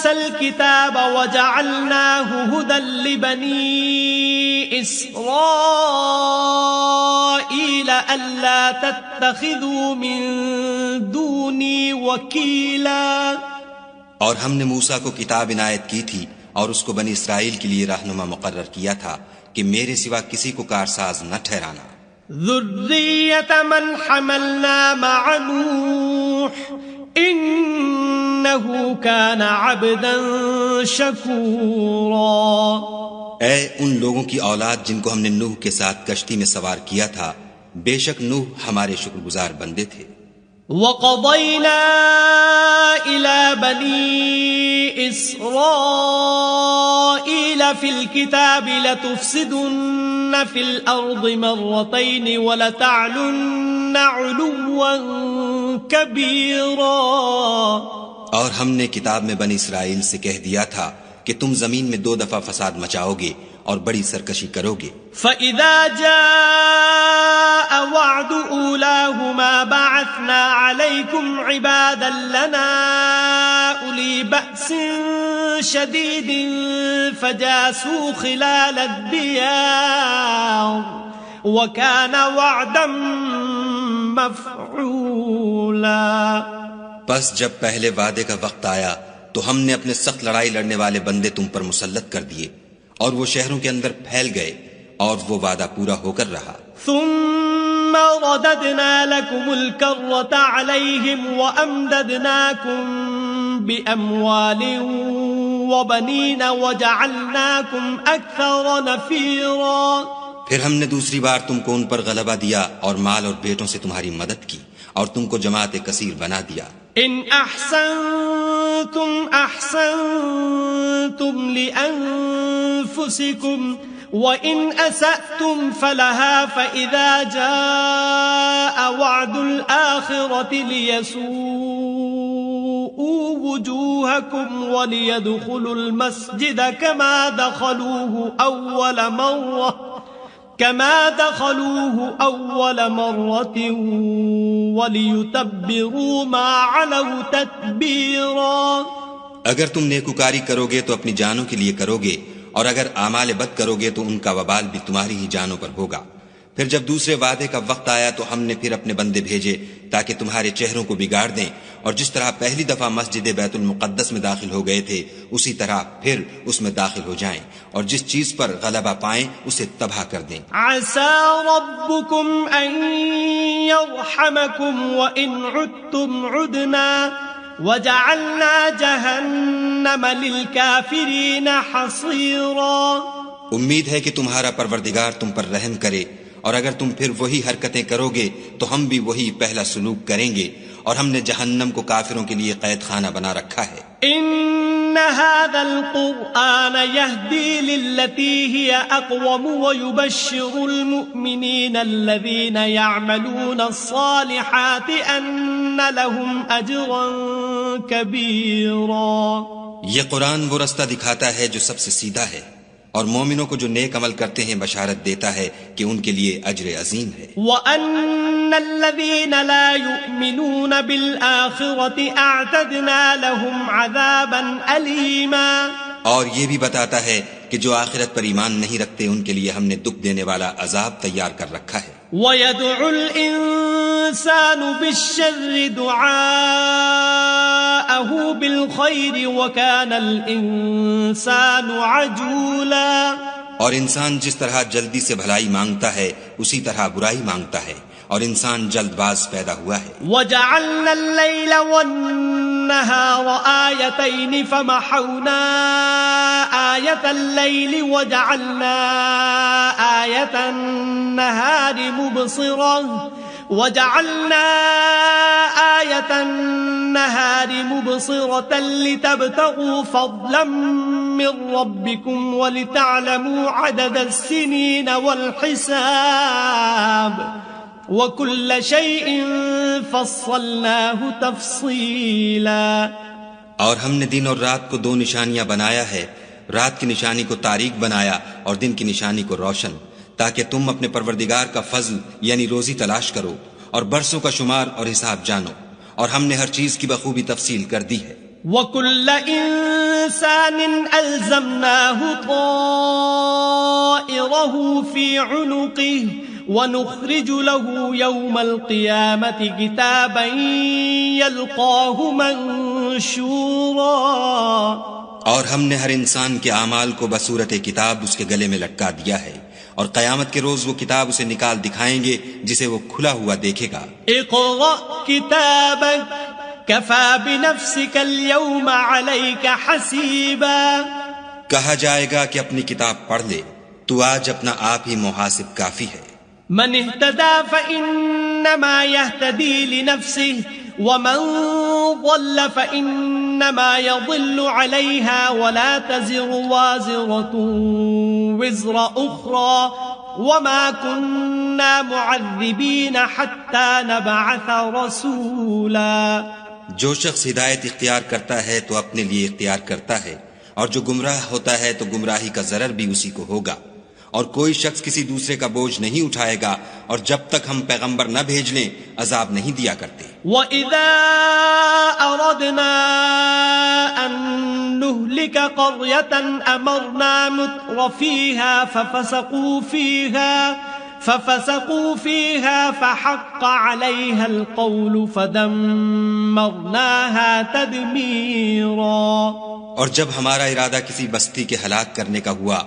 موسى الكتاب وجعلناه هدى لبني إسرائيل ألا تتخذوا من دوني وكيلا. اور ہم نے موسیٰ کو کتاب عنایت کی تھی اور اس کو بنی اسرائیل کے لیے رہنما مقرر کیا تھا کہ میرے سوا کسی کو کارساز نہ ٹھہرانا. ذریۃ من حملنا مع نوح انہ کان عبدا شکورا. اے ان لوگوں کی اولاد جن کو ہم نے نوح کے ساتھ کشتی میں سوار کیا تھا، بے شک نوح ہمارے شکر گزار بندے تھے. وَقَضَيْنَا إِلَى بَنِي إِسْرَائِيلَ فِي الْكِتَابِ لَتُفْسِدُنَّ فِي الْأَرْضِ مَرَّتَيْنِ وَلَتَعْلُنَّ عُلُوًّا كَبِيرًا. اور ہم نے کتاب میں بنی اسرائیل سے کہہ دیا تھا کہ تم زمین میں 2 دفعہ فساد مچاؤ گے اور بڑی سرکشی کرو گے. فَإِذَا جَاءَ وَعْدُ أُولَاهُمَا بَعَثْنَا عَلَيْكُمْ عِبَادًا لَنَا أُولِي بَأْسٍ شَدِيدٍ فَجَاسُوا خِلَالَ الدِّيَارِ وَكَانَ وَعْدًا مَفْعُولًا. پس جب پہلے وعدے کا وقت آیا تو ہم نے اپنے سخت لڑائی لڑنے والے بندے تم پر مسلط کر دیے اور وہ شہروں کے اندر پھیل گئے اور وہ وعدہ پورا ہو کر رہا. ثم رددنا لكم الكرة عليهم وأمددناكم بأموال وبنين وجعلناكم أكثر نفيرا. پھر ہم نے دوسری بار تم کو ان پر غلبہ دیا اور مال اور بیٹوں سے تمہاری مدد کی اور تم کو جماعت کثیر بنا دیا. ان احسنتم احسنتم لانفسكم وان اسأتم فلها فاذا جاء وعد الاخرة ليسوءوا وجوهكم وليدخلوا المسجد كما دخلوه أول مرة وَلِيُتَبِّرُوا مَا عَلَوْا تَتْبِيرًا. اگر تم نیکوکاری کرو گے تو اپنی جانوں کے لیے کرو گے اور اگر اعمال بد کرو گے تو ان کا وبال بھی تمہاری ہی جانوں پر ہوگا. پھر جب دوسرے وعدے کا وقت آیا تو ہم نے پھر اپنے بندے بھیجے تاکہ تمہارے چہروں کو بگاڑ دیں اور جس طرح پہلی دفعہ مسجد بیت المقدس میں داخل ہو گئے تھے اسی طرح پھر اس میں داخل ہو جائیں اور جس چیز پر غلبہ پائیں اسے تباہ کر دیں. عسى ربكم ان يرحمكم وان عدتم عدنا وجعلنا جهنم للكافرين حصيرا. امید ہے کہ تمہارا پروردگار تم پر رحم کرے اور اگر تم پھر وہی حرکتیں کرو گے تو ہم بھی وہی پہلا سلوک کریں گے اور ہم نے جہنم کو کافروں کے لیے قید خانہ بنا رکھا ہے. ان هذا القرآن يهدي للتي هي اقوم ويبشر المؤمنين الذين يعملون الصالحات ان لهم اجرا كبيرا. یہ قرآن وہ رستہ دکھاتا ہے جو سب سے سیدھا ہے اور مومنوں کو جو نیک عمل کرتے ہیں بشارت دیتا ہے کہ ان کے لیے اجر عظیم ہے. وَأَنَّ الَّذِينَ لَا يُؤْمِنُونَ بِالْآخِرَةِ أَعْتَدْنَا لَهُمْ عَذَابًا أَلِيمًا. اور یہ بھی بتاتا ہے کہ جو آخرت پر ایمان نہیں رکھتے ان کے لیے ہم نے دکھ دینے والا عذاب تیار کر رکھا ہے. وَيَدْعُ الْإِنسَانُ بِالشَّرِّ دُعَاءَهُ بِالْخَيْرِ وَكَانَ الْإِنسَانُ عَجُولًا. اور انسان جس طرح جلدی سے بھلائی مانگتا ہے اسی طرح برائی مانگتا ہے اور انسان جلد باز پیدا ہوا ہے. وَجَعَلْنَا اللَّيْلَ وَالنَّهَارَ آيَتَيْنِ فَمَحَوْنَا آيَةَ اللَّيْلِ وَجَعَلْنَا آيَةَ النَّهَارِ مُبْصِرَةً لِتَبْتَغُوا فَضْلًا مِّن رَّبِّكُمْ وَلِتَعْلَمُوا عَدَدَ السِّنِينَ وَالْحِسَابَ وَكُلَّ شَيْءٍ فَصَّلْنَاهُ تَفْصِيلًا. اور ہم نے دن اور رات کو 2 نشانیاں بنایا ہے، رات کی نشانی کو تاریک بنایا اور دن کی نشانی کو روشن، تاکہ تم اپنے پروردگار کا فضل یعنی روزی تلاش کرو اور برسوں کا شمار اور حساب جانو، اور ہم نے ہر چیز کی بخوبی تفصیل کر دی ہے. وَكُلَّ إِنسَانٍ أَلْزَمْنَاهُ طَائِرَهُ فِي عُنُقِهِ وَنُخْرِجُ لَهُ يَوْمَ الْقِيَامَةِ كِتَابًا يَلْقَاهُ مَنشُورًا. اور ہم نے ہر انسان کے اعمال کو بصورت کتاب اس کے گلے میں لٹکا دیا ہے، اور قیامت کے روز وہ کتاب اسے نکال دکھائیں گے جسے وہ کھلا ہوا دیکھے گا. اقرأ كتابك كفى بنفسك اليوم عليك حسيبا. کہا جائے گا کہ اپنی کتاب پڑھ لے، تو آج اپنا آپ ہی محاسب کافی ہے. من اهتدى فإنما يهتدي لنفسه ومن ضل فإنما يضل عليها ولا تزر وازرة وزر أخرى وما كنا معذبين حتى نبعث رسولا. جو شخص ہدایت اختیار کرتا ہے تو اپنے لیے اختیار کرتا ہے، اور جو گمراہ ہوتا ہے تو گمراہی کا ضرر بھی اسی کو ہوگا، اور کوئی شخص کسی دوسرے کا بوجھ نہیں اٹھائے گا، اور جب تک ہم پیغمبر نہ بھیج لیں عذاب نہیں دیا کرتے. وَإِذَا أَرَدْنَا أَن نُهْلِكَ قَرْيَةً أَمَرْنَا مُتْرَ فِيهَا فَفَسَقُوا فِيهَا فَحَقَّ عَلَيْهَا الْقَوْلُ فَدَمَّرْنَاهَا تَدْمِيرًا. اور جب ہمارا ارادہ کسی بستی کے ہلاک کرنے کا ہوا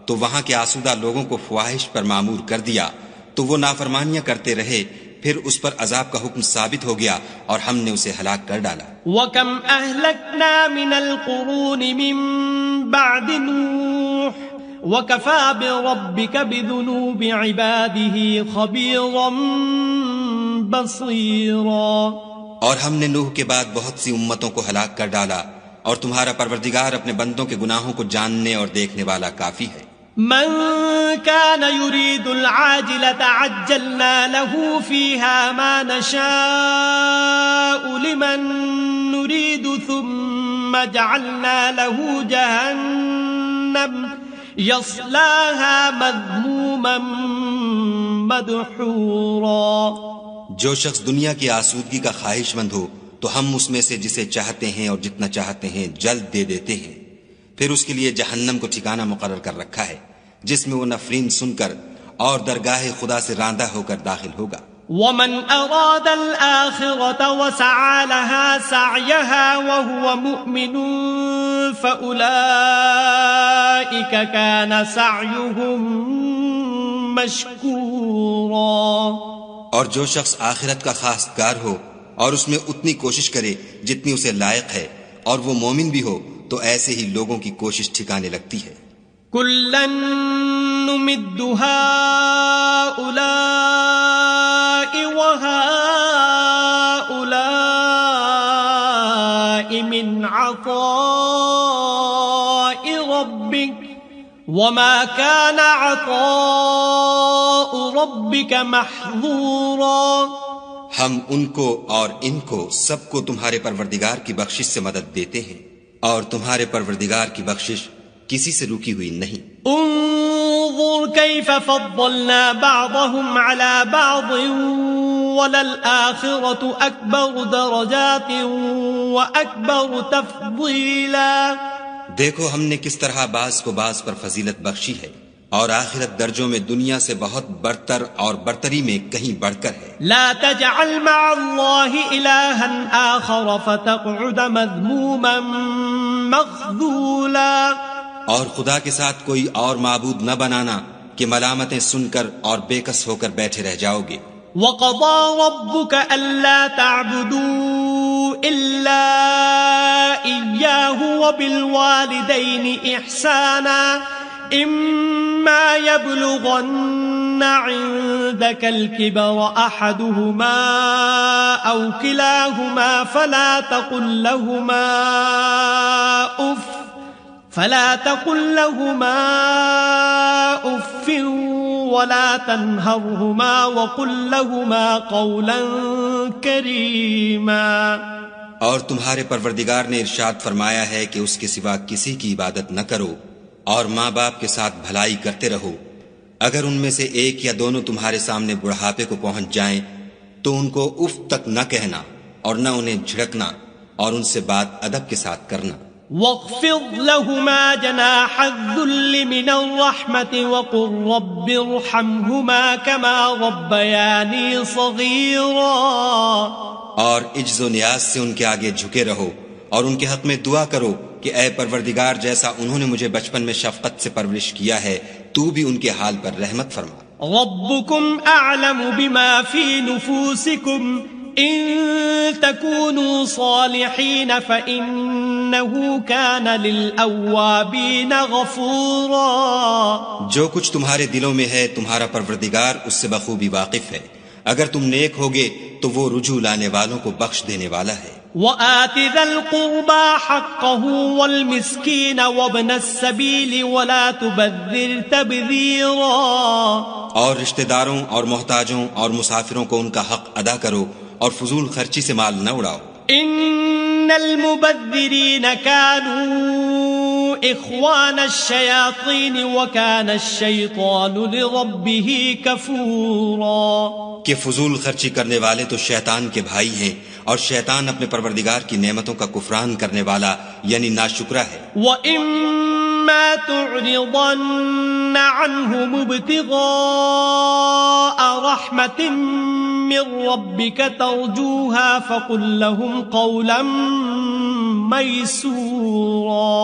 تو وہاں کے آسودہ لوگوں کو فواحش پر معمور کر دیا، تو وہ نافرمانیاں کرتے رہے، پھر اس پر عذاب کا حکم ثابت ہو گیا اور ہم نے اسے ہلاک کر ڈالا. وَكَمْ أَهْلَكْنَا مِنَ الْقُرُونِ مِن بَعْدِ نُوحٍ وَكَفَى بِرَبِّكَ بِذُنُوبِ عِبَادِهِ خَبِيرًا بَصِيرًا. اور ہم نے نوح کے بعد بہت سی امتوں کو ہلاک کر ڈالا، اور تمہارا پروردگار اپنے بندوں کے گناہوں کو جاننے اور دیکھنے والا کافی ہے. من كان يريد العاجلة عجلنا له فيها ما نشاء لمن نريد ثم جعلنا له جهنم يصلاها مذموما مدحورا. جو شخص دنیا کی آسودگی کا خواہش مند ہو تو ہم اس میں سے جسے چاہتے ہیں اور جتنا چاہتے ہیں جلد دے دیتے ہیں، پھر اس کے لیے جہنم کو ٹھکانہ مقرر کر رکھا ہے جس میں وہ نفرین سن کر اور درگاہ خدا سے راندہ ہو کر داخل ہوگا. ومن اراد الآخرة وسعى لها سعيها وهو مؤمن فأولئك كان سعيهم مشكورا. اور جو شخص آخرت کا خواستگار ہو اور اس میں اتنی کوشش کرے جتنی اسے لائق ہے، اور وہ مومن بھی ہو، تو ایسے ہی لوگوں کی کوشش ٹھکانے لگتی ہے. كُلًّا نُمِدُّ هَؤُلَاءِ وَهَؤُلَاءِ مِنْ عَطَاءِ رَبِّكَ وَمَا كَانَ عَطَاءُ رَبِّكَ مَحْظُورًا. ہم ان کو اور ان کو سب کو تمہارے پروردگار کی بخشش سے مدد دیتے ہیں، اور تمہارے پروردگار کی بخشش کسی سے رکی ہوئی نہیں. انظر كيف فضلنا بعضهم على بعض وللآخرة أكبر درجات وأكبر تفضيلا. دیکھو ہم نے کس طرح بعض کو بعض پر فضیلت بخشی ہے، اور آخرت درجوں میں دنیا سے بہت برتر اور برتری میں کہیں بڑھ کر ہے. لا تجعل مع الله إلها آخر فتقعد مذموما مخذولا. اور خدا کے ساتھ کوئی اور معبود نہ بنانا کہ ملامتیں سن کر اور بےکس ہو کر بیٹھے رہ جاؤ گے. وَقَضَى رَبُّكَ أَلَّا تَعْبُدُوا إِلَّا إِيَّاهُ وَبِالْوَالِدَيْنِ إِحْسَانًا إِمَّا يَبْلُغَنَّ عِندَكَ الْكِبَرَ أَحَدُهُمَا أَوْ كِلَاهُمَا فَلَا تقل لهما اف ولا تنهرهما وقل لهما قولا كريما. اور تمہارے پروردگار نے ارشاد فرمایا ہے کہ اس کے سوا کسی کی عبادت نہ کرو، اور ماں باپ کے ساتھ بھلائی کرتے رہو. اگر ان میں سے ایک یا دونوں تمہارے سامنے بڑھاپے کو پہنچ جائیں تو ان کو اف تک نہ کہنا اور نہ انہیں جھڑکنا، اور ان سے بات ادب کے ساتھ کرنا. واخفض لهما جناح الذل من الرحمة وقل رب ارحمهما كما ربياني صغيرا. اور عجز و نیاز سے ان کے آگے جھکے رہو اور ان کے حق میں دعا کرو کہ اے پروردگار جیسا انہوں نے مجھے بچپن میں شفقت سے پرورش کیا ہے تو بھی ان کے حال پر رحمت فرما. ربكم أعلم بما في نفوسكم إن تكونوا صالحين فإنه كان للأوابين غفورا. جو کچھ تمہارے دلوں میں ہے تمہارا پروردگار اس سے بخوبی واقف ہے. اگر تم نیک ہوگے تو وہ رجوع لانے والوں کو بخش دینے والا ہے. وآت ذا القربى حقه والمسكين وابن السبيل ولا تبذر تبذيرا. اور رشتہ داروں اور محتاجوں اور مسافروں کو ان کا حق ادا کرو اور فضول خرچی سے مال نہ اڑاؤ. ان المبذرین كانوا اخوان الشیاطین وكان الشیطان لربه کفورا. کہ فضول خرچی کرنے والے تو شیطان کے بھائی ہیں اور شیطان اپنے پروردگار کی نعمتوں کا کفران کرنے والا یعنی ناشکرا ہے. وَإِمَّا تُعْرِضَنَّ عَنْهُمُ ابْتِغَاءَ رَحْمَةٍ مِّن رَّبِّكَ تَرْجُوهَا فَقُل لَّهُمْ قَوْلًا مَّيْسُورًا.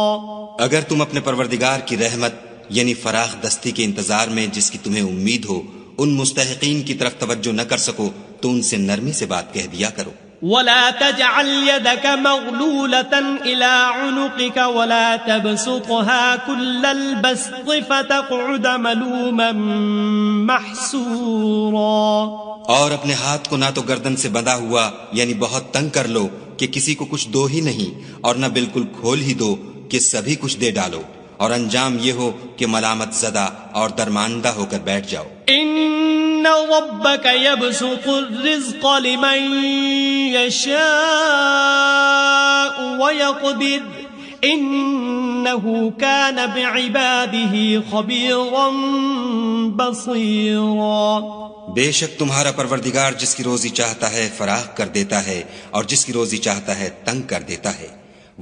اگر تم اپنے پروردگار کی رحمت یعنی فراخ دستی کے انتظار میں جس کی تمہیں امید ہو ان مستحقین کی طرف توجہ نہ کر سکو تو ان سے نرمی سے بات کہہ دیا کرو. ولا تجعل يدك مغلولة إلى عنقك ولا تبسطها كل البسط فتقعد ملوما محسورا. اور اپنے ہاتھ کو نہ تو گردن سے بندھا ہوا یعنی بہت تنگ کر لو کہ کسی کو کچھ دو ہی نہیں اور نہ بالکل کھول ہی دو کہ سبھی کچھ دے ڈالو اور انجام یہ ہو کہ ملامت زدہ اور درماندہ ہو کر بیٹھ جاؤ. ان ربك يبسط الرزق لمن يشاء ويقدر انه كان بعباده خبيرا بصيرا. بے شک تمہارا پروردگار جس کی روزی چاہتا ہے فراخ کر دیتا ہے اور جس کی روزی چاہتا ہے تنگ کر دیتا ہے.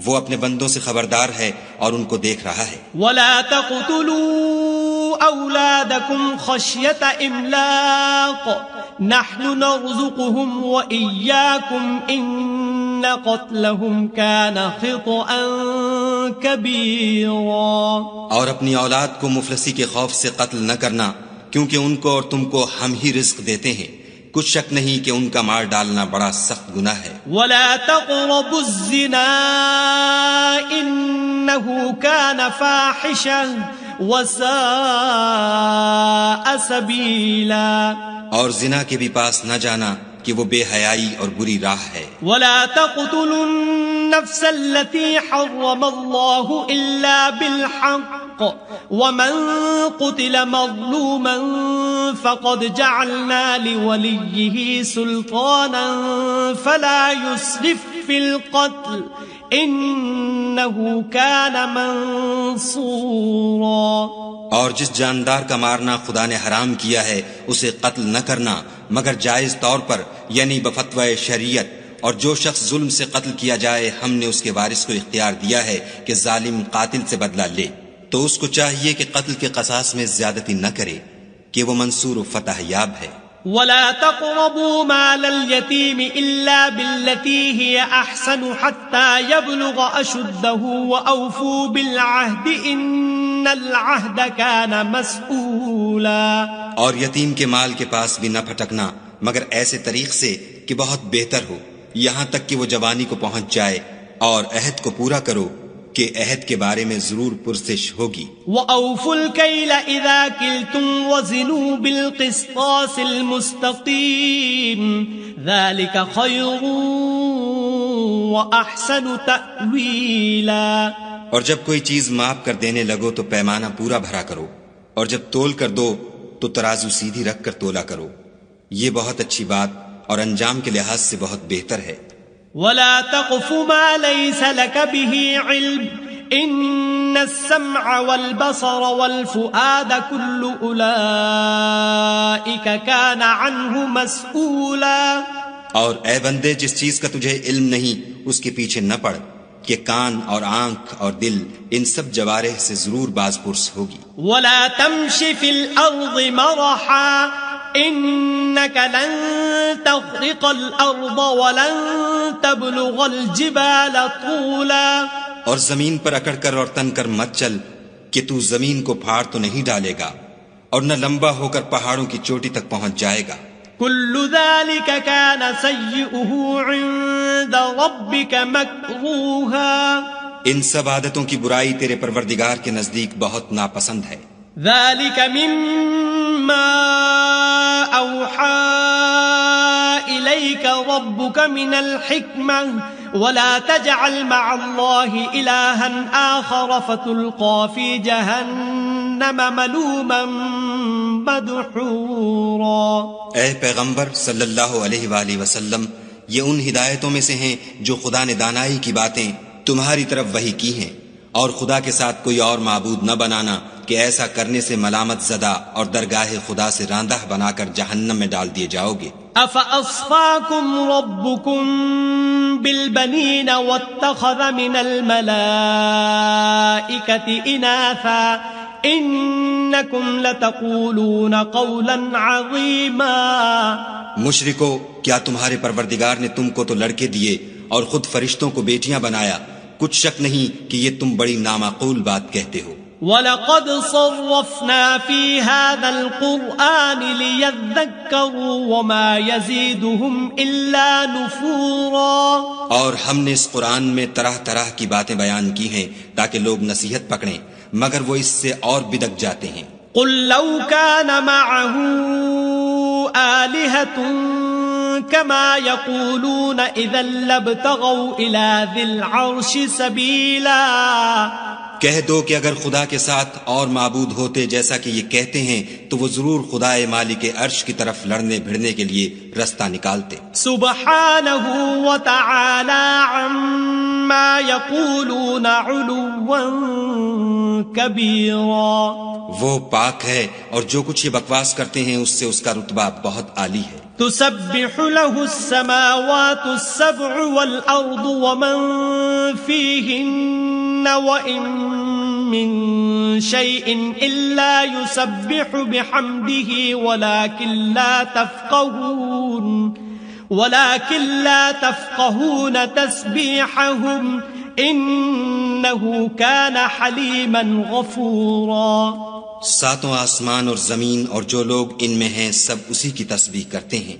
وہ اپنے بندوں سے خبردار ہے اور ان کو دیکھ رہا ہے. ولا تقتلوا اولادكم خشية املاق نحن نرزقهم واياكم ان قتلهم كان خطأ كبيرا. اور اپنی اولاد کو مفلسی کے خوف سے قتل نہ کرنا کیونکہ ان کو اور تم کو ہم ہی رزق دیتے ہیں. کچھ شک نہیں کہ ان کا مار ڈالنا بڑا سخت گناہ ہے. ولا تقربوا الزنا انه كان فاحشا وساء سبيلا. اور زنا کے بھی پاس نہ جانا کہ وہ بے حیائی اور بری راہ ہے. ولا تقتلوا النفس التي حرم الله الا بالحق ومن قتل مظلوما فقد جعلنا لوليه سلطانا فلا يسرف في القتل انه كان منصورا. اور جس جاندار کا مارنا خدا نے حرام کیا ہے اسے قتل نہ کرنا مگر جائز طور پر یعنی بفتوی شریعت. اور جو شخص ظلم سے قتل کیا جائے ہم نے اس کے وارث کو اختیار دیا ہے کہ ظالم قاتل سے بدلہ لے تو اس کو چاہیے کہ قتل کے قصاص میں زیادتی نہ کرے کہ وہ منصور و فتح یاب ہے. ولا تقربوا مال اليتيم إلا بالتي هي أحسن حتى يبلغ أشده وأوفوا بالعهد إن العهد كان مسؤولا. اور یتیم کے مال کے پاس بھی نہ پھٹکنا مگر ایسے طریق سے کہ بہت بہتر ہو یہاں تک کہ وہ جوانی کو پہنچ جائے اور عہد کو پورا کرو کہ عہد کے بارے میں ضرور پرسش ہوگی. وَأَوْفُوا الْكَيْلَ إِذَا كِلْتُمْ وَزِنُوا بِالْقِسْطَاسِ الْمُسْتَقِيمِ ذَلِكَ خَيْرٌ وَأَحْسَنُ تَأْوِيلًا. اور جب کوئی چیز ماپ کر دینے لگو تو پیمانہ پورا بھرا کرو اور جب تول کر دو تو ترازو سیدھی رکھ کر تولا کرو. یہ بہت اچھی بات اور انجام کے لحاظ سے بہت بہتر ہے. ولا تقف ما ليس لك به علم ان السمع والبصر والفؤاد كل اولئك كان عنه مسؤولا. اور اے بندے جس چیز کا تجھے علم نہیں اس کے پیچھے نہ پڑ کہ کان اور آنکھ اور دل ان سب جوارح سے ضرور باز پرس ہوگی. ولا تمش في الأرض مرحا إنك لن تخرق الأرض ولن تبلغ الجبال طولا. اور زمین پر اکڑ کر اور تن کر مت چل کہ تو زمین کو پھاڑ تو نہیں ڈالے گا اور نہ لمبا ہو کر پہاڑوں کی چوٹی تک پہنچ جائے گا. كل ذلك كان سيئه عند ربك مكروها. ان سب عادتوں کی برائی تیرے پروردگار کے نزدیک بہت ناپسند ہے. ذلك مما أوحى إليك ربك من الحكمة ولا تجعل مع الله إلها آخر فتلقى في جهنم ملوما مدحورا. اے پیغمبر صلی اللہ علیہ وآلہ وسلم، یہ ان ہدایتوں میں سے ہیں جو خدا نے دانائی کی باتیں تمہاری طرف وحی کی ہیں، اور خدا کے ساتھ کوئی اور معبود نہ بنانا کہ ایسا کرنے سے ملامت زدہ اور درگاہ خدا سے راندہ بنا کر جہنم میں ڈال دیے جاؤ گے. أَفَأَصْفَاكُمْ رَبُّكُمْ بِالْبَنِينَ وَاتَّخَذَ مِنَ الْمَلَائِكَةِ إِنَاثًا إِنَّكُمْ لَتَقُولُونَ قَوْلًا عَظِيمًا. مشرکو، کیا تمہارے پروردگار نے تم کو تو لڑکے دیے اور خود فرشتوں کو بیٹیاں بنایا؟ کچھ شک نہیں کہ یہ تم بڑی نامعقول بات کہتے ہو. وَلَقَدْ صَرَّفْنَا فِي هَذَا الْقُرْآنِ لِيَذَّكَّرُوا وَمَا يَزِيدُهُمْ إِلَّا نُفُورًا. اور ہم نے اس قرآن میں طرح طرح کی باتیں بیان کی ہیں تاکہ لوگ نصیحت پکڑیں، مگر وہ اس سے اور بدک جاتے ہیں. قُلْ لَوْ كَانَ مَعَهُ آلِهَةٌ كَمَا يَقُولُونَ إِذًا لَابْتَغَوْا إِلَى ذِي الْعَرْشِ سَبِيلًا. کہہ دو کہ اگر خدا کے ساتھ اور معبود ہوتے جیسا کہ یہ کہتے ہیں تو وہ ضرور خدائے مالک عرش کی طرف لڑنے بھڑنے کے لیے رستہ نکالتے. سبحانہ وتعالی عما یقولون علوا کبیرا. وہ پاک ہے اور جو کچھ یہ بکواس کرتے ہیں اس سے اس کا رتبہ بہت عالی ہے. تسبح له السماوات السبع والأرض ومن فيهن وإن من شيء إلا يسبح بحمده ولكن لا تفقهون تسبيحهم إنه كان حليما غفورا. ساتوں آسمان اور زمین اور جو لوگ ان میں ہیں سب اسی کی تسبیح کرتے ہیں،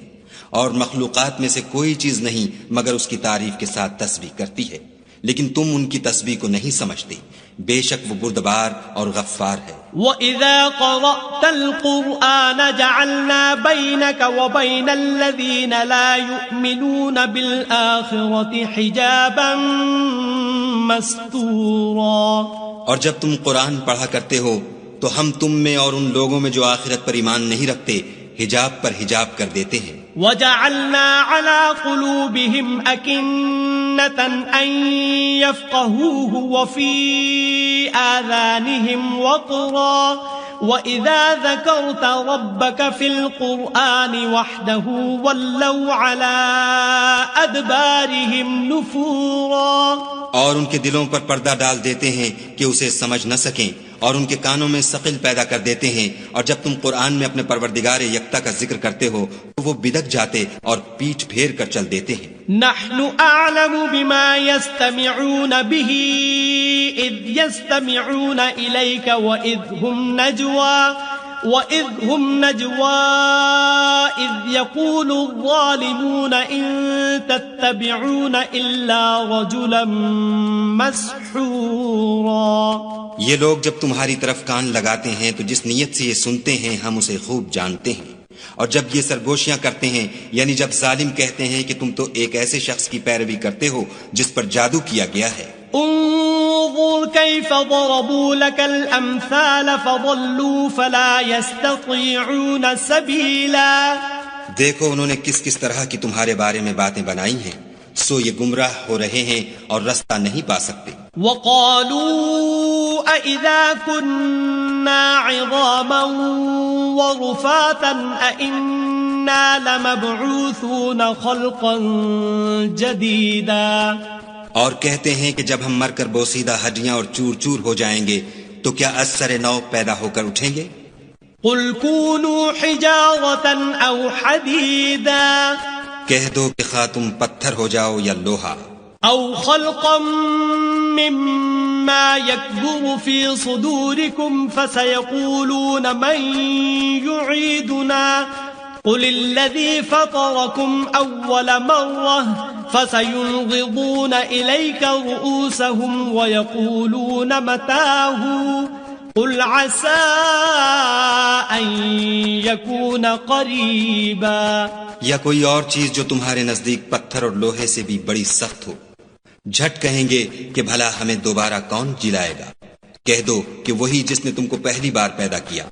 اور مخلوقات میں سے کوئی چیز نہیں مگر اس کی تعریف کے ساتھ تسبیح کرتی ہے، لیکن تم ان کی تسبیح کو نہیں سمجھتے. بے شک وہ بردبار اور غفار ہے. وَإِذَا قَرَأْتَ الْقُرْآنَ جَعَلْنَا بَيْنَكَ وَبَيْنَ الَّذِينَ لَا يُؤْمِنُونَ بِالْآخِرَةِ حِجَابًا مَسْتُورًا. اور جب تم قرآن پڑھا کرتے ہو تو ہم تم میں اور ان لوگوں میں جو آخرت پر ایمان نہیں رکھتے حجاب پر حجاب کر دیتے ہیں. وَجَعَلْنَا عَلَى قُلُوبِهِمْ أَكِنَّةً أَن يَفْقَهُوهُ وَفِي آذَانِهِمْ وَقْرًا وَإِذَا ذَكَرْتَ رَبَّكَ فِي الْقُرْآنِ وَحْدَهُ وَلَّوْا عَلَى أَدْبَارِهِمْ نُفُورًا. اور ان کے دلوں پر پردہ ڈال دیتے ہیں کہ اسے سمجھ نہ سکیں، اور ان کے کانوں میں ثقل پیدا کر دیتے ہیں، اور جب تم قرآن میں اپنے پروردگار یکتا کا ذکر کرتے ہو تو وہ بدک جاتے اور پیٹھ پھیر کر چل دیتے ہیں. نحن اعلم بما يستمعون به اذ يستمعون اليك واذ هم نجوى اذ يقول الظالمون ان تتبعون الا رجلا مسحورا. یہ لوگ جب تمہاری طرف کان لگاتے ہیں تو جس نیت سے یہ سنتے ہیں ہم اسے خوب جانتے ہیں، اور جب یہ سرگوشیاں کرتے ہیں یعنی جب ظالم کہتے ہیں کہ تم تو ایک ایسے شخص کی پیروی کرتے ہو جس پر جادو کیا گیا ہے. انظر كيف ضربوا لك الامثال فضلوا فلا يستطيعون سبيلا. دیکھو انہوں نے کس کس طرح کی تمہارے بارے میں باتیں بنائی ہیں، سو یہ گمراہ ہو رہے ہیں اور رستہ نہیں پا سکتے. وقالوا أإذا كنا عظاما ورفاتا أإنا إنا لمبعوثون خلقا جديدا اور کہتے ہیں کہ جب ہم مر کر بوسیدہ ہڈیاں اور چور چور ہو جائیں گے تو کیا از سر نو پیدا ہو کر اٹھیں گے؟ قل كونوا حجارة أو حديدا کہہ دو کہ خواہ تم پتھر ہو جاؤ یا لوہا، أو خلقا مما يكبر في صدوركم فسيقولون من يعيدنا قل الذي فطركم أول مرة فسينغضون إليك رؤوسهم ويقولون متاه قل عسى أن يكون قريبا. یا کوئی اور چیز جو تمہارے نزدیک پتھر اور لوہے سے بھی بڑی سخت ہو. جھٹ کہیں گے کہ بھلا ہمیں دوبارہ کون جلائے گا؟ کہہ دو کہ وہی جس نے تم کو پہلی بار پیدا کیا.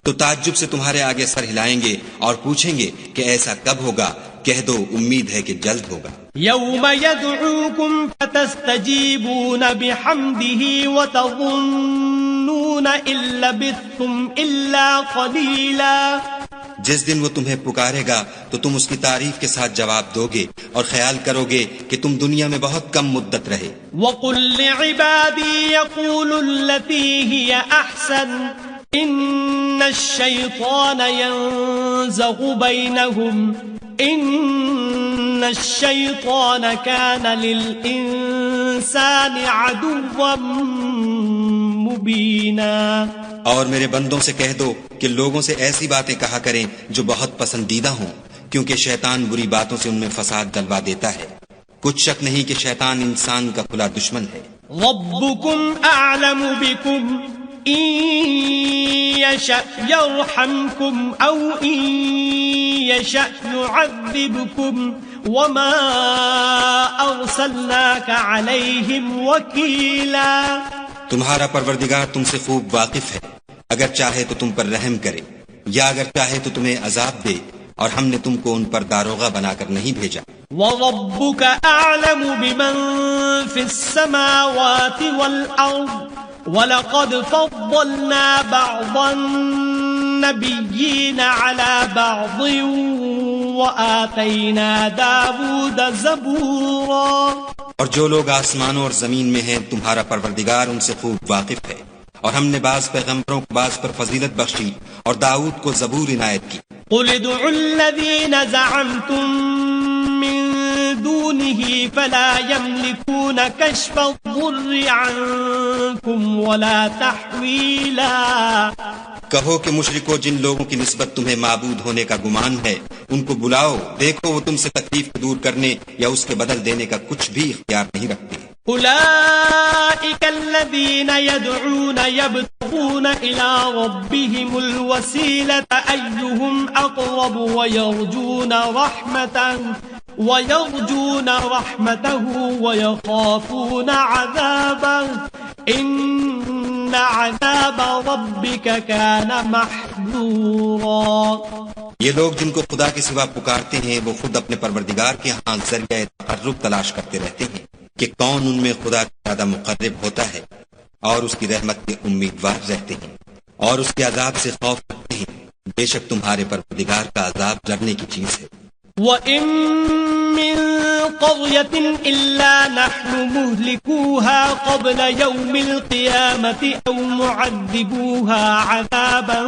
تو تعجب سے تمہارے آگے سر ہلائیں گے اور پوچھیں گے کہ ایسا کب ہوگا؟ کہہ دو امید ہے کہ جلد ہوگا. يوم يدعوكم فتستجيبون بحمده وتظنون إن لبثتم إلا قليلا. جس دن وہ تمہیں پکارے گا تو تم اس کی تعریف کے ساتھ جواب دو گے اور خیال کرو گے کہ تم دنیا میں بہت کم مدت رہے. وَقُلْ لِعِبَادِي يَقُولُوا الَّتِي هِيَ أَحْسَنُ إِنَّ الشَّيْطَانَ يَنزَغُ بَيْنَهُمْ إِنَّ الشَّيْطَانَ كَانَ لِلْإِنسَانِ عَدُوًّا مُبِينًا. اور میرے بندوں سے کہہ دو کہ لوگوں سے ایسی باتیں کہا کریں جو بہت پسندیدہ ہوں، کیونکہ شیطان بری باتوں سے ان میں فساد ڈلوا دیتا ہے. کچھ شک نہیں کہ شیطان انسان کا کھلا دشمن ہے. ربكم أعلم بكم إن يشأ يرحمكم أو إن يشأ يعذبكم وما أرسلناك عليهم وكيلا. تمہارا پروردگار تم سے خوب واقف ہے، اگر چاہے تو تم پر رحم کرے یا اگر چاہے تو تمہیں عذاب دے، اور ہم نے تم کو ان پر داروغہ بنا کر نہیں بھیجا. وَرَبُّكَ أَعْلَمُ بِمَن فِي السَّمَاوَاتِ وَالْأَرْضِ وَلَقَدْ فَضَّلْنَا بَعْضَ النَّبِيِّينَ عَلَى بَعْضٍ وَآتَيْنَا دَاوُودَ زَبُورًا. اور جو لوگ آسمانوں اور زمین میں ہیں تمہارا پروردگار ان سے خوب واقف ہے، اور ہم نے بعض پیغمبروں کو بعض پر فضیلت بخشی اور داؤد کو زبور عنایت کی. قل ادعوا الذين زعمتم من دونه فلا يملكون كشف الضر عنكم ولا تحويلا. کہو کہ مشرکو، جن لوگوں کی نسبت تمہیں معبود ہونے کا گمان ہے ان کو بلاؤ، دیکھو وہ تم سے تکلیف کو دور کرنے یا اس کے بدل دینے کا کچھ بھی اختیار نہیں رکھتے. أولئك الذين يدعون يبتغون إلى ربهم الوسيلة أيهم أقرب ويرجون رحمته ويخافون عذابه إن عذاب ربك كان محذورا. یہ لوگ جن کو خدا کے سوا پکارتے ہیں وہ خود اپنے پروردگار کے ہاں ذریعہ تقرب تلاش کرتے رہتے ہیں کہ کون ان میں خدا کا زیادہ مقرب ہوتا ہے، اور اس کی رحمت کے امیدوار رہتے ہیں اور اس کے عذاب سے خوف رکھتے ہیں. بے شک تمہارے پروردگار کا عذاب ڈرنے کی چیز ہے. وَإِن مِّن قَرْيَةٍ إِلَّا نَحْنُ مُهْلِكُوهَا قَبْلَ يَوْمِ الْقِيَامَةِ أَوْ مُعَذِّبُوهَا عَذَابًا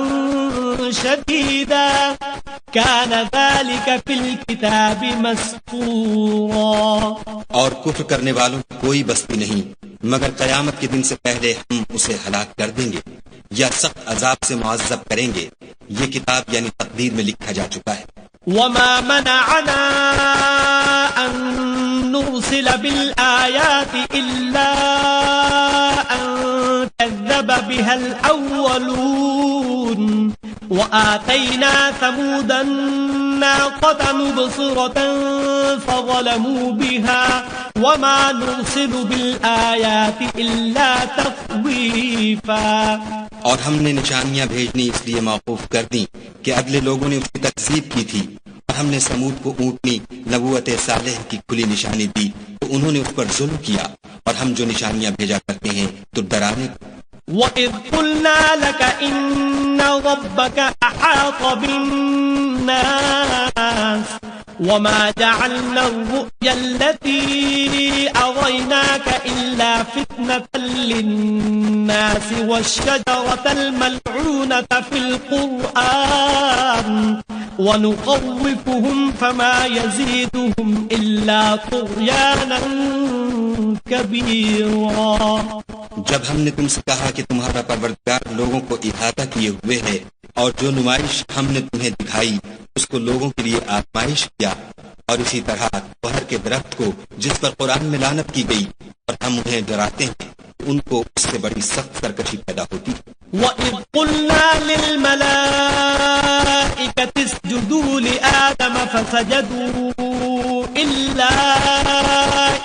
شَدِيدًا كَانَ ذَلِكَ فِي الْكِتَابِ مَسْطُورًا. اور کفر کرنے والوں کی کوئی بستی نہیں مگر قیامت کے دن سے پہلے ہم اسے ہلاک کر دیں گے یا سخت عذاب سے معذب کریں گے. یہ کتاب یعنی تقدیر میں لکھا جا چکا ہے. وما منعنا أن نرسل بالآيات إلا أن كذب بها الأولون وآتينا ثمود الناقة مبصرة فظلموا بها وما نرسل بالآيات إلا تخويفا. اور ہم نے نشانیاں بھیجنی اس لیے موقوف کر دیں کہ اگلے لوگوں نے اس کی تکذیب کی تھی، اور ہم نے سمود کو اونٹنی نبوت صالح کی کھلی نشانی دی تو انہوں نے اس پر ظلم کیا، اور ہم جو نشانیاں بھیجا کرتے ہیں تو ڈرانے کو. وَإِذْ قُلْنَا لَكَ إِنَّ رَبَّكَ أَحَاطَ الناس وما جعلنا الرؤيا التي أريناك إلا فتنة للناس والشجرة الملعونة في القرآن ونخوفهم فما يزيدهم إلا طغيانا كبيرا. جب ہم نے تم سے کہا کہ تمہارا پروردگار لوگوں کو احاطہ کیے ہوئے ہے اور جو نمائش ہم نے تمہیں دکھائی اس کو لوگوں کے لیے آزمائش کیا، اور اسی طرح کوہر کے درخت کو جس پر قرآن میں لعنت کی گئی اور ہم انہیں ڈراتے ہیں، ان کو اس سے بڑی سخت سرکشی پیدا ہوتی ہے. وَإِذْ قُلْنَا لِلْمَلَائِكَةِ اسْجُدُوا لِآدَمَ فَسَجَدُوا إِلَّا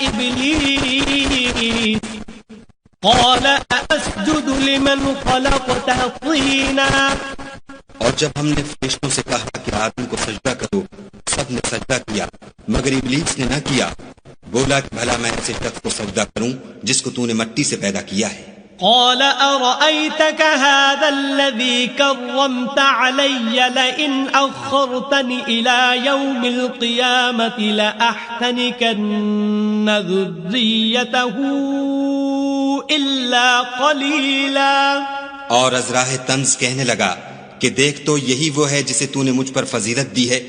إِبْلِيسَ قَالَ أَأَسْجُدُ لِمَنْ خَلَقْتَ طِينًا. اور جب ہم نے فرشتوں سے کہا کہ آدم کو سجدہ کرو، سب نے سجدہ کیا مگر ابلیس نے نہ کیا. بولا کہ بھلا میں ایسے شخص کو سجدہ کروں جس کو تو نے مٹی سے پیدا کیا ہے. قال أرأيتك هذا الذي كرمت علي لئن أخرتني إلى يوم القيامة لأحتنكن ذريته إلا قليلا. اور ازراہ طنز کہنے لگا کہ دیکھ تو یہی وہ ہے جسے تو نے مجھ پر فضیلت دی ہے.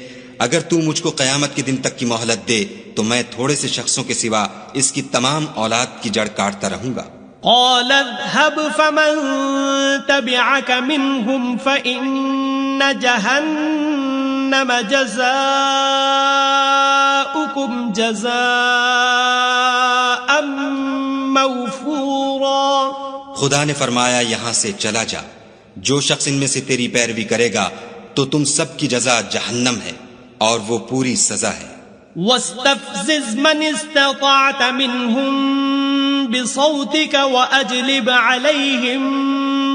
اگر تو مجھ کو قیامت کے دن تک کی مہلت دے تو میں تھوڑے سے شخصوں کے سوا اس کی تمام اولاد کی جڑ کاٹتا رہوں گا. قال اذهب فمن تبعك منهم فإن جهنم جزاؤكم جزاء موفورا. خدا نے فرمایا یہاں سے چلا جا، جو شخص ان میں سے تیری پیروی کرے گا تو تم سب کی جزا جہنم ہے اور وہ پوری سزا ہے. واستفزز من استطعت منهم بصوتك وأجلب عليهم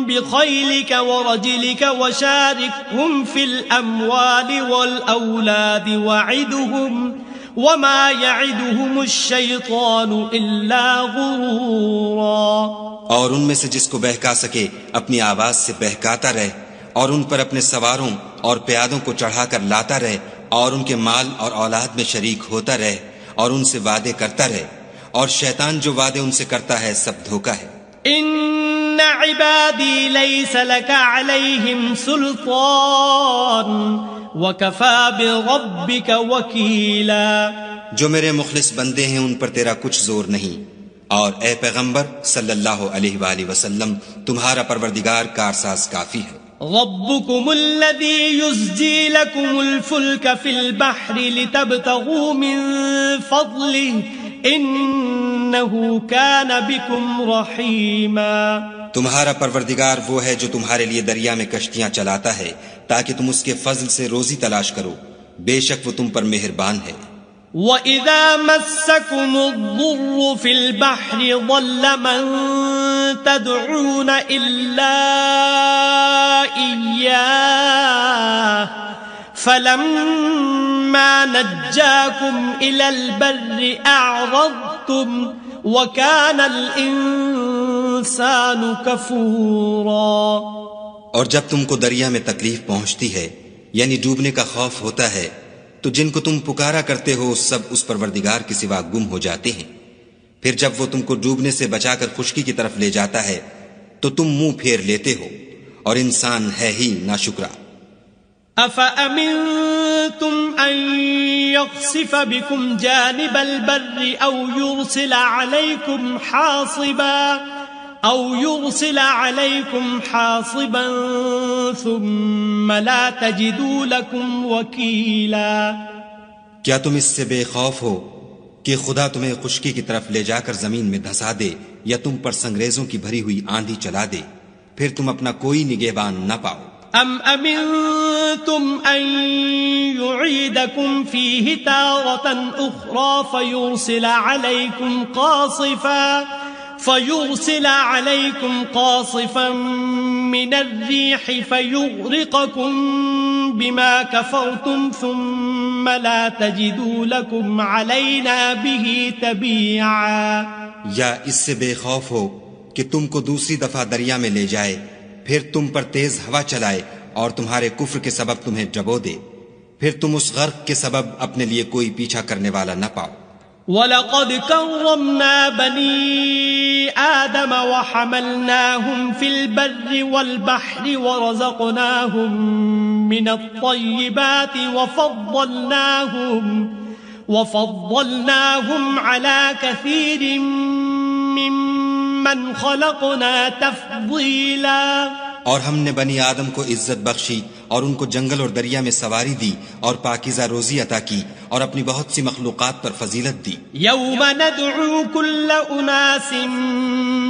بخيلك ورجلك وشاركهم في الأموال والأولاد وعدهم وما يعدهم الشيطان إلا غرورا. اور ان میں سے جس کو بہکا سکے اپنی آواز سے بہکاتا رہے اور ان پر اپنے سواروں اور پیادوں کو چڑھا کر لاتا رہے اور ان کے مال اور اولاد میں شریک ہوتا رہے اور ان سے وعدے کرتا رہے، اور شیطان جو وعدے ان سے کرتا ہے سب دھوکا ہے. ان عبادی لیس لک علیہم سلطان وکفی بربک وکیلا. جو میرے مخلص بندے ہیں ان پر تیرا کچھ زور نہیں، اور اے پیغمبر صلی اللہ علیہ وآلہ وسلم تمہارا پروردگار کارساز کافی ہے. ربكم الذي يزجي لكم الفلك في البحر لتبتغوا من فضله إنه كان بكم رحيما. تمہارا پروردگار وہ ہے جو تمہارے لیے دریا میں کشتیاں چلاتا ہے تاکہ تم اس کے فضل سے روزی تلاش کرو، بے شک وہ تم پر مہربان ہے. وَإِذَا مَسَّكُمُ الضُّرُّ فِي الْبَحْرِ ضَلَّ مَن تَدْعُونَ إِلَّا إِيَّاهُ فَلَمَّا نَجَّاكُمْ إِلَى الْبَرِّ أَعْرَضْتُمْ وَكَانَ الْإِنسَانُ كَفُورًا. اور جب تم کو دریا میں تکلیف پہنچتی ہے یعنی ڈوبنے کا خوف ہوتا ہے تو جن کو تم پکارا کرتے ہو سب اس پروردگار کے سوا گم ہو جاتے ہیں. پھر جب وہ تم کو ڈوبنے سے بچا کر خشکی کی طرف لے جاتا ہے تو تم منہ پھیر لیتے ہو، اور انسان ہے ہی ناشکرا. أَفَأَمِنْتُمْ أَنْ يَخْسِفَ بِكُمْ جَانِبَ الْبَرِّ أَوْ يُرْسِلَ عَلَيْكُمْ حَاصِبًا ثُمَّ لَا تَجِدُوا لَكُمْ وَكِيلًا. کیا تم اس سے بے خوف ہو کہ خدا تمہیں خشکی کی طرف لے جا کر زمین میں دھسا دے یا تم پر سنگریزوں کی بھری ہوئی آندھی چلا دے، پھر تم اپنا کوئی نگہبان نہ پاؤ. ام امنتم ان يعيدكم فيه تارة اخرى فيرسل عليكم قاصفا من الريح فيغرقكم بما كفرتم ثم لا تجدوا لكم علينا به تبيعا. یا اس سے بے خوف ہو کہ تم کو دوسری دفعہ دریا میں لے جائے، پھر تم پر تیز ہوا چلائے اور تمہارے کفر کے سبب تمہیں ڈبو دے، پھر تم اس غرق کے سبب اپنے لیے کوئی پیچھا کرنے والا نہ پاؤ۔ وَلَقَدْ كَرَّمْنَا بَنِي آدَمَ وَحَمَلْنَاهُمْ فِي الْبَرِّ وَالْبَحْرِ وَرَزَقْنَاهُمْ مِنَ الطَّيِّبَاتِ وَفَضَّلْنَاهُمْ عَلَى كَثِيرٍ مِّمَّنْ خَلَقْنَا تَفْضِيلًا۔ اور ہم نے بنی آدم کو عزت بخشی اور ان کو جنگل اور دریا میں سواری دی اور پاکیزہ روزی عطا کی اور اپنی بہت سی مخلوقات پر فضیلت دی۔ یوم ندعو کل اناس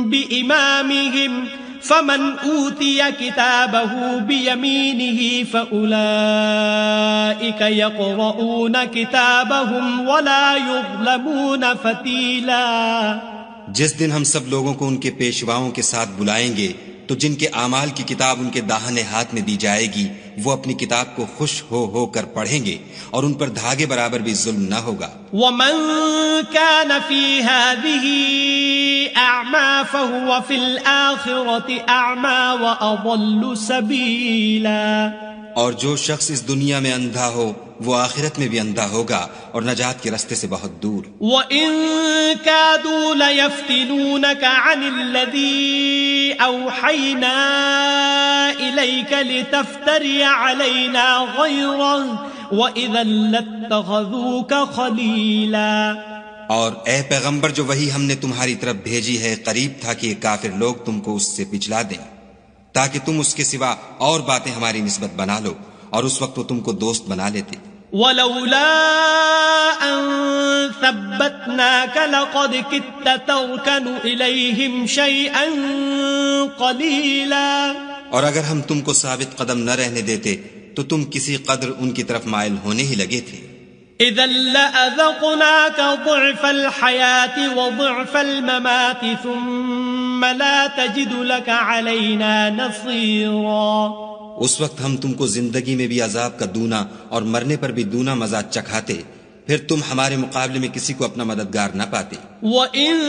بإمامهم فمن اوتی کتابه بیمینه فأولئک یقرؤون کتابهم ولا یظلمون فتیلا۔ جس دن ہم سب لوگوں کو ان کے پیشواؤں کے ساتھ بلائیں گے تو جن کے اعمال کی کتاب ان کے داہنے ہاتھ میں دی جائے گی وہ اپنی کتاب کو خوش ہو کر پڑھیں گے اور ان پر دھاگے برابر بھی ظلم نہ ہوگا۔ وَمَن كَانَ فِي هَذِهِ أَعْمَى فَهُوَ فِي الْآخِرَةِ أَعْمَى وَأَضَلُّ سَبِيلًا۔ اور جو شخص اس دنیا میں اندھا ہو وہ آخرت میں بھی اندھا ہوگا اور نجات کے راستے سے بہت دور۔ وَإِن كَادُوا لَيَفْتِنُونَكَ عَنِ الَّذِي أَوْحَيْنَا إِلَيْكَ لِتَفْتَرِيَ عَلَيْنَا غَيْرَهُ وَإِذًا لَّاتَّخَذُوكَ خَلِيلًا۔ اور اے پیغمبر جو وحی ہم نے تمہاری طرف بھیجی ہے قریب تھا کہ یہ کافر لوگ تم کو اس سے پچھلا دیں تاکہ تم اس کے سوا اور باتیں ہماری نسبت بنا لو اور اس وقت وہ تم کو دوست بنا لیتے۔ وَلَوْلَا أَن ثَبَّتْنَاكَ لَقَدْ كِدتَّ تَرْكَنُ إِلَيْهِمْ شَيْئًا قَلِيلًا۔ اور اگر ہم تم کو ثابت قدم نہ رہنے دیتے تو تم کسی قدر ان کی طرف مائل ہونے ہی لگے تھے۔ إِذًا لَّأَذَقْنَاكَ ضِعْفَ الْحَيَاةِ وَضِعْفَ الْمَمَاتِ ثُمَّ لَا تَجِدُ لَكَ عَلَيْنَا نَصِيرًا۔ اس وقت ہم تم کو زندگی میں بھی عذاب کا دونا اور مرنے پر بھی دونا مزہ چکھاتے، پھر تم ہمارے مقابلے میں کسی کو اپنا مددگار نہ پاتے۔ وَإِن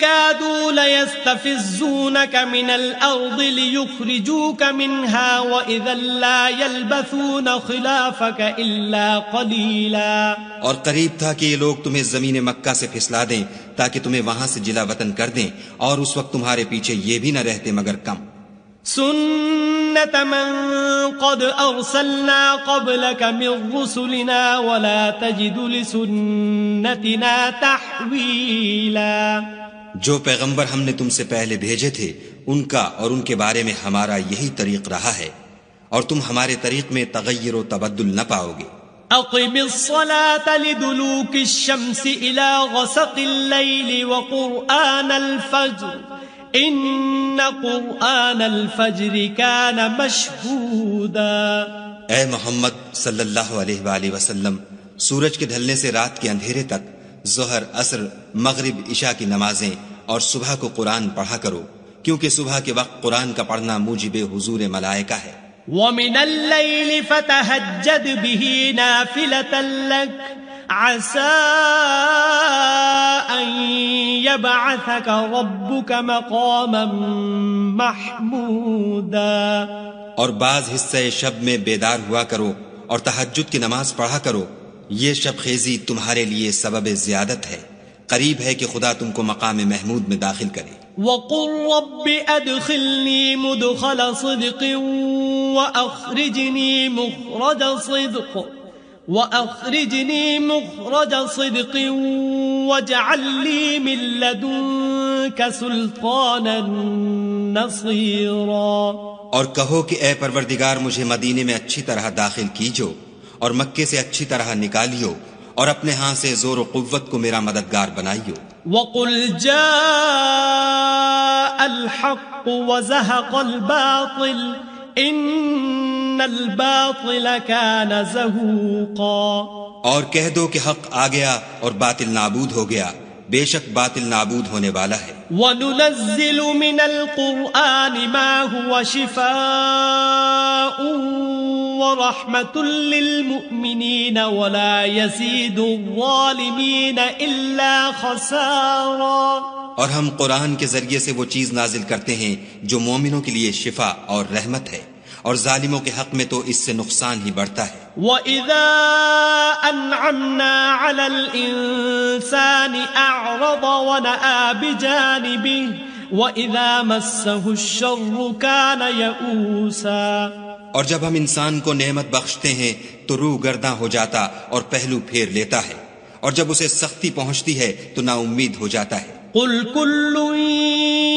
كَادُوا لَيَسْتَفِزُّونَكَ مِنَ الْأَرْضِ لِيُخْرِجُوكَ مِنْهَا وَإِذًا لَّا يَلْبَثُونَ خِلَافَكَ إِلَّا قَلِيلًا۔ اور قریب تھا کہ یہ لوگ تمہیں زمین مکہ سے پھسلا دیں تاکہ تمہیں وہاں سے جلا وطن کر دیں اور اس وقت تمہارے پیچھے یہ بھی نہ رہتے مگر کم۔ سُنَّةَ مَن قَدْ أَرْسَلْنَا قَبْلَكَ مِن رُّسُلِنَا وَلَا تَجِدُ لِسُنَّتِنَا تَحْوِيلًا۔ جو پیغمبر ہم نے تم سے پہلے بھیجے تھے ان کا اور ان کے بارے میں ہمارا یہی طریق رہا ہے اور تم ہمارے طریق میں تغیر و تبدل نہ پاؤ گے۔ أقم الصلاة لدلوك الشمس إلى غسق الليل وقرآن الفجر إن قرآن الفجر كان مشهودا۔ اے محمد صلی اللہ علیہ وآلہ وسلم سورج کے ڈھلنے سے رات کے اندھیرے تک ظہر، عصر، مغرب، عشاء کی نمازیں اور صبح کو قرآن پڑھا کرو کیونکہ صبح کے وقت قرآن کا پڑھنا موجب حضور ملائکہ ہے۔ وَمِنَ اللَّيْلِ فَتَهَجَّدْ بِهِ نَافِلَةً لَكَ عَسَىٰ أَن يَبْعَثَكَ رَبُّكَ مَقَامًا مَحْمُودًا۔ اور بعض حصہ شب میں بیدار ہوا کرو اور تہجد کی نماز پڑھا کرو، یہ شب خیزی تمہارے لیے سبب زیادت ہے، قریب ہے کہ خدا تم کو مقام محمود میں داخل کرے۔ وَقُلْ رَبِّ أَدْخِلْنِي مُدْخَلَ صِدْقٍ وَأَخْرِجْنِي مُخْرَجَ صِدْقٍ وَاجْعَل لِّي مِن لَّدُنكَ سُلْطَانًا نَّصِيرًا۔ اور کہو کہ اے پروردگار مجھے مدینے میں اچھی طرح داخل کیجو اور مکے سے اچھی طرح نکالیو اور اپنے ہاں سے زور و قوت کو میرا مددگار بنائیو۔ وَقُلْ جَاءَ الْحَقُّ وَزَهَقَ الْبَاطِلُ إِنَّ الْبَاطِلَ كَانَ زَهُوقًا۔ اور کہہ دو کہ حق آ گیا اور باطل نابود ہو گیا، بے شک باطل نابود ہونے والا ہے۔ وَنُنَزِّلُ مِنَ الْقُرْآنِ مَا هُوَ شِفَاءٌ وَرَحْمَةٌ لِّلْمُؤْمِنِينَ وَلَا يَزِيدُ الظَّالِمِينَ إِلَّا خَسَارًا۔ اور ہم قرآن کے ذریعے سے وہ چیز نازل کرتے ہیں جو مومنوں کے لیے شفا اور رحمت ہے، اور ظالموں کے حق میں تو اس سے نقصان ہی بڑھتا ہے۔ وَإِذَا أَنْعَمْنَا عَلَى الْإِنسَانِ أَعْرَضَ وَنَأَى بِجَانِبِهِ وَإِذَا مَسَّهُ الشَّرُّ كَانَ يَئُوسًا۔ اور جب ہم انسان کو نعمت بخشتے ہیں تو روح گرداں ہو جاتا اور پہلو پھیر لیتا ہے، اور جب اسے سختی پہنچتی ہے تو نا امید ہو جاتا ہے۔ قُلْ كُلٌّ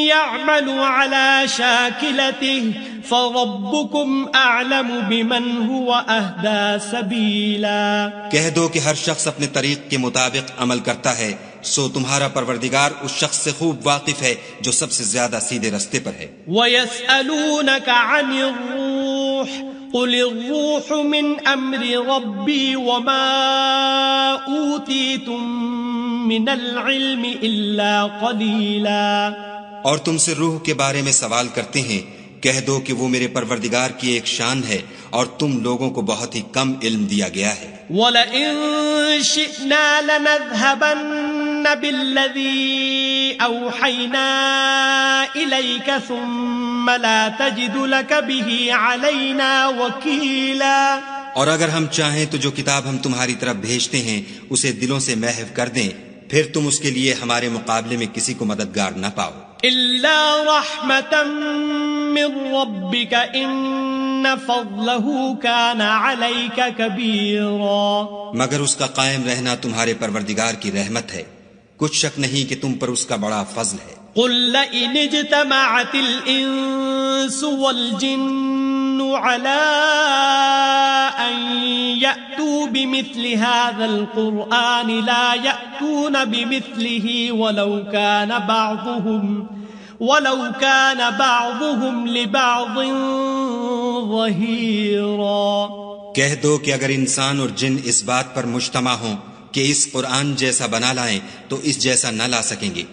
يَعْمَلُ عَلَى شَاكِلَتِهِ فَرَبُّكُمْ أَعْلَمُ بِمَنْ هُوَ أَهْدَى سَبِيلًا۔ کہہ دو کہ ہر شخص اپنے طریق کے مطابق عمل کرتا ہے، سو تمہارا پروردگار اس شخص سے خوب واقف ہے جو سب سے زیادہ سیدھے رستے پر ہے۔ وَيَسْأَلُونَكَ عَنِ الرُّوحِ قُلِ الرُّوحُ مِنْ أَمْرِ رَبِّي وَمَا أُوتِيتُم مِّنَ الْعِلْمِ إِلَّا قَلِيلًا۔ اور تم سے روح کے بارے میں سوال کرتے ہیں، کہہ دو کہ وہ میرے پروردگار کی ایک شان ہے اور تم لوگوں کو بہت ہی کم علم دیا گیا ہے۔ وَلَئِن شِئْنَا لَنَذْهَبَنَّ بِالَّذِي أَوْحَيْنَا إِلَيْكَ ثُمَّ لَا تَجِدُ لَكَ بِهِ عَلَيْنَا وَكِيلًا۔ اور اگر ہم چاہیں تو جو کتاب ہم تمہاری طرف بھیجتے ہیں اسے دلوں سے محو کر دیں، پھر تم اس کے لیے ہمارے مقابلے میں کسی کو مددگار نہ پاؤ۔ إِلَّا رَحْمَةً مِّن رَّبِّكَ إِنَّ فَضْلَهُ كَانَ عَلَيْكَ كَبِيرًا۔ مگر اس کا قائم رہنا تمہارے پروردگار کی رحمت ہے، کچھ شک نہیں کہ تم پر اس کا بڑا فضل ہے۔ قُل لَّئِنِ اجْتَمَعَتِ الْإِنسُ وَالْجِنُّ عَلَىٰ أَن يَأْتُوا بِمِثْلِ هَٰذَا الْقُرْآنِ لَا يَأْتُونَ بِمِثْلِهِ وَلَوْ كَانَ بَعْضُهُمْ لِبَعْضٍ ظَهِيرًا۔ کہہ دو کہ اگر انسان اور جن اس بات پر مجتمع ہوں کہ اس قرآن جیسا بنا لائیں تو اس جیسا نہ لا سکیں گے،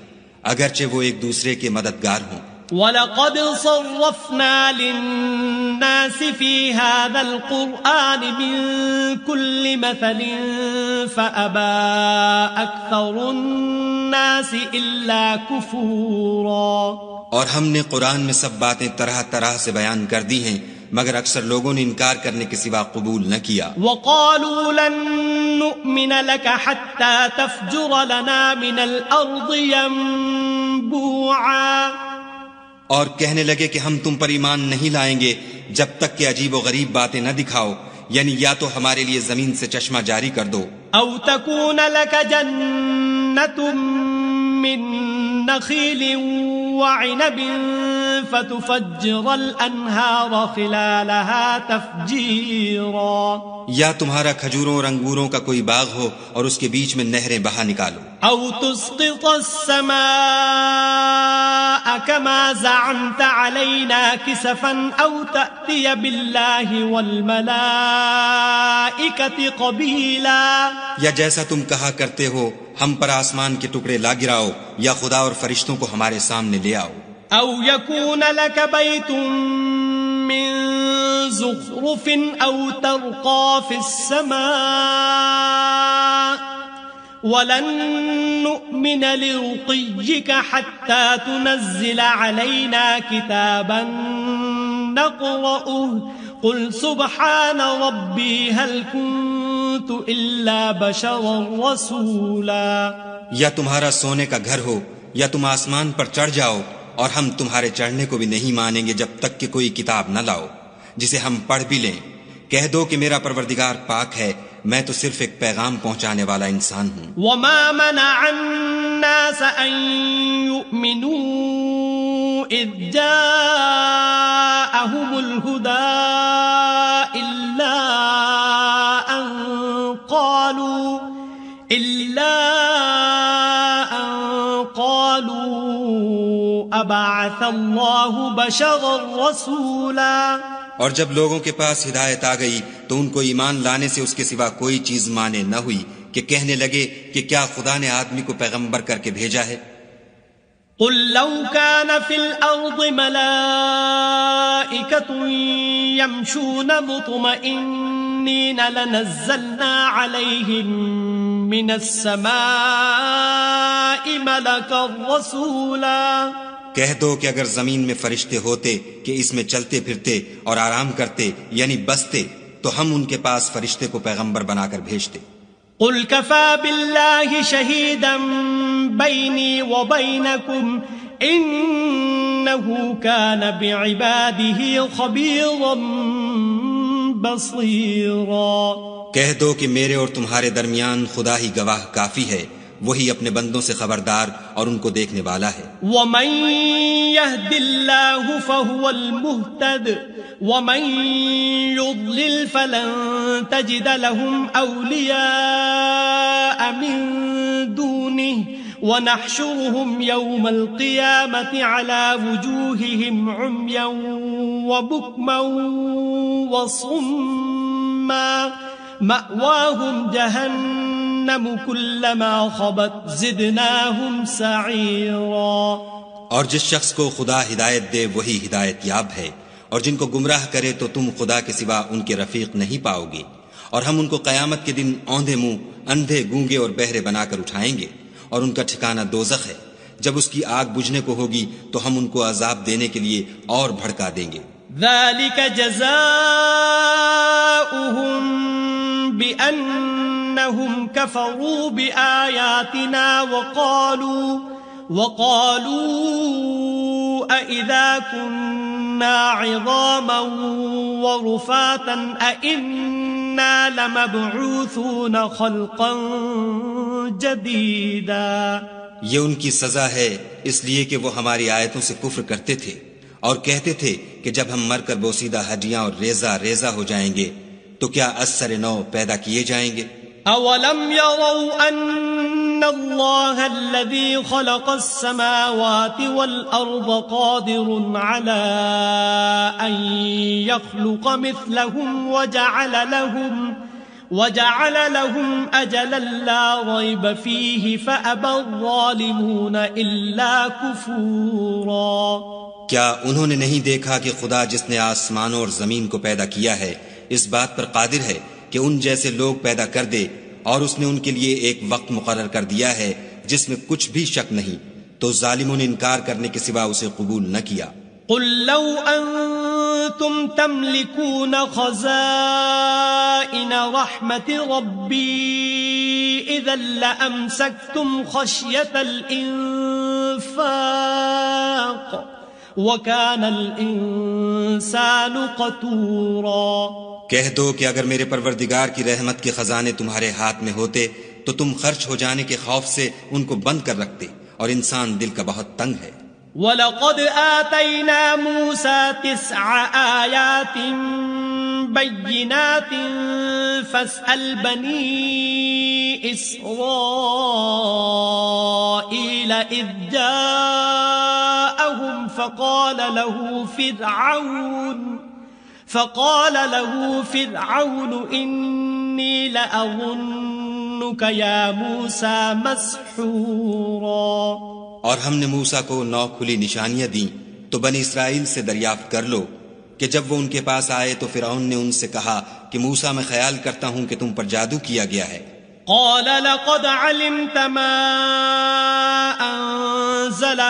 اگرچہ وہ ایک دوسرے کے مددگار ہوں۔ وَلَقَدْ صَرَّفْنَا لِلنَّاسِ فِي هَذَا الْقُرْآنِ مِنْ كُلِّ مَثَلٍ فَأَبَى أَكْثَرُ النَّاسِ إِلَّا كُفُورًا۔ اور ہم نے قرآن میں سب باتیں طرح طرح سے بیان کر دی ہیں، مگر اکثر لوگوں نے انکار کرنے کے سوا قبول نہ کیا۔ وَقَالُوا لَن نُّؤْمِنَ لَكَ حَتَّى تَفْجُرَ لَنَا مِنَ الْأَرْضِ يَنبُوعًا۔ اور کہنے لگے کہ ہم تم پر ایمان نہیں لائیں گے جب تک کہ عجیب و غریب باتیں نہ دکھاؤ، یعنی یا تو ہمارے لیے زمین سے چشمہ جاری کر دو، أو تكون لك جنة من نخيل وعنب فتفجر الأنهار خلالها تفجيرا، یا تمہارا کھجوروں اور انگوروں کا کوئی باغ ہو اور اس کے بیچ میں نہریں بہا نکالو، أو تسقط السماء كما زعمت علينا كسفا أو تأتي بالله والملائكة قبيلا۔ یا جیسا تم کہا کرتے ہو ہم پر آسمان کے ٹکڑے لا گراؤ یا خدا اور فرشتوں کو ہمارے سامنے لے آؤ، أو يكون لك بيت من زخرف أو ترقى في السماء ولن نؤمن لرقيك حتى تنزل علينا كتابا نقرأه قل سبحان ربي هل كنت إلا بشرا رسولا۔ یا تمہارا سونے کا گھر ہو یا تم آسمان پر چڑھ جاؤ اور ہم تمہارے چڑھنے کو بھی نہیں مانیں گے جب تک کہ کوئی کتاب نہ لاؤ جسے ہم پڑھ بھی لیں۔ کہہ دو کہ میرا پروردگار پاک ہے، میں تو صرف ایک پیغام پہنچانے والا انسان ہوں۔ وما منع الناس ان يؤمنوا اذ جاءهم الهدى إلا أن قالوا أبعث الله بشرا رسولا۔ اور جب لوگوں کے پاس ہدایت آ گئی تو ان کو ایمان لانے سے اس کے سوا کوئی چیز مانے نہ ہوئی کہ کہنے لگے کہ کیا خدا نے آدمی کو پیغمبر کر کے بھیجا ہے۔ قل لو كان في الأرض ملائكة يمشون مطمئنين لنزلنا عليهم من السماء ملكا رسولا۔ کہہ دو کہ اگر زمین میں فرشتے ہوتے کہ اس میں چلتے پھرتے اور آرام کرتے یعنی بستے تو ہم ان کے پاس فرشتے کو پیغمبر بنا کر بھیجتے۔ قل كفى بالله شهيدا بيني وبينكم إنه كان بعباده خبيرا بصيرا۔ کہہ دو کہ میرے اور تمہارے درمیان خدا ہی گواہ کافی ہے، وہی اپنے بندوں سے خبردار اور ان کو دیکھنے والا ہے۔ ومن يهد الله فهو المهتد ومن يضلل فلن تجد لهم أولياء من دونه ونحشرهم يوم القيامة على وجوههم عميا وبكما وصما مأواهم جهنم كلما خبت زدناهم سعيرا۔ اور جس شخص کو خدا ہدایت دے وہی ہدایت یاب ہے، اور جن کو گمراہ کرے تو تم خدا کے سوا ان کے رفیق نہیں پاؤ گے، اور ہم ان کو قیامت کے دن اوندھے منہ، اندھے، گونگے اور بہرے بنا کر اٹھائیں گے، اور ان کا ٹھکانہ دوزخ ہے۔ جب اس کی آگ بجھنے کو ہوگی تو ہم ان کو عذاب دینے کے لیے اور بھڑکا دیں گے۔ ذلك جزاؤهم بأنهم كفروا بآياتنا وقالوا أإذا كنا عظاما ورفاتا أإنا لمبعوثون خلقا جديدا۔ یہ ان کی سزا ہے اس لیے کہ وہ ہماری آیتوں سے کفر کرتے تھے اور کہتے تھے کہ جب ہم مر کر بوسیدہ ہڈیاں اور ریزہ ریزہ ہو جائیں گے تو کیا از سر نو پیدا کیے جائیں گے؟ اولم يروا ان اللہ الذي خلق السماوات والارض قادر على ان يخلق مثلهم وجعل لهم اجلا لا ريب فيه فابى الظالمون الا كفورا۔ کیا انہوں نے نہیں دیکھا کہ خدا جس نے آسمانوں اور زمین کو پیدا کیا ہے اس بات پر قادر ہے کہ ان جیسے لوگ پیدا کر دے، اور اس نے ان کے لیے ایک وقت مقرر کر دیا ہے جس میں کچھ بھی شک نہیں، تو ظالموں نے انکار کرنے کے سوا اسے قبول نہ کیا۔ قل لو انتم تملكون خزائن رحمت ربی اذا لامسکتم خشیۃ الانفاق وَكَانَ الْإِنسَانُ قَتُورًا۔ کہہ دو کہ اگر میرے پروردگار کی رحمت کے خزانے تمہارے ہاتھ میں ہوتے تو تم خرچ ہو جانے کے خوف سے ان کو بند کر رکھتے، اور انسان دل کا بہت تنگ ہے۔ وَلَقَدْ آتَيْنَا مُوسَى 9 آيَاتٍ بَيِّنَاتٍ فَاسْأَلْ بَنِي إِسْرَائِيلَ إِذْ جَاءَهُمْ فقال له فرعون إني لأظنك يا موسى مسحورا۔ اور ہم نے موسیٰ کو 9 کھلی نشانیاں دیں تو بنی اسرائیل سے دریافت کر لو کہ جب وہ ان کے پاس آئے تو فرعون نے ان سے کہا کہ موسیٰ میں خیال کرتا ہوں کہ تم پر جادو کیا گیا ہے۔ قال لقد علمت ما أنزل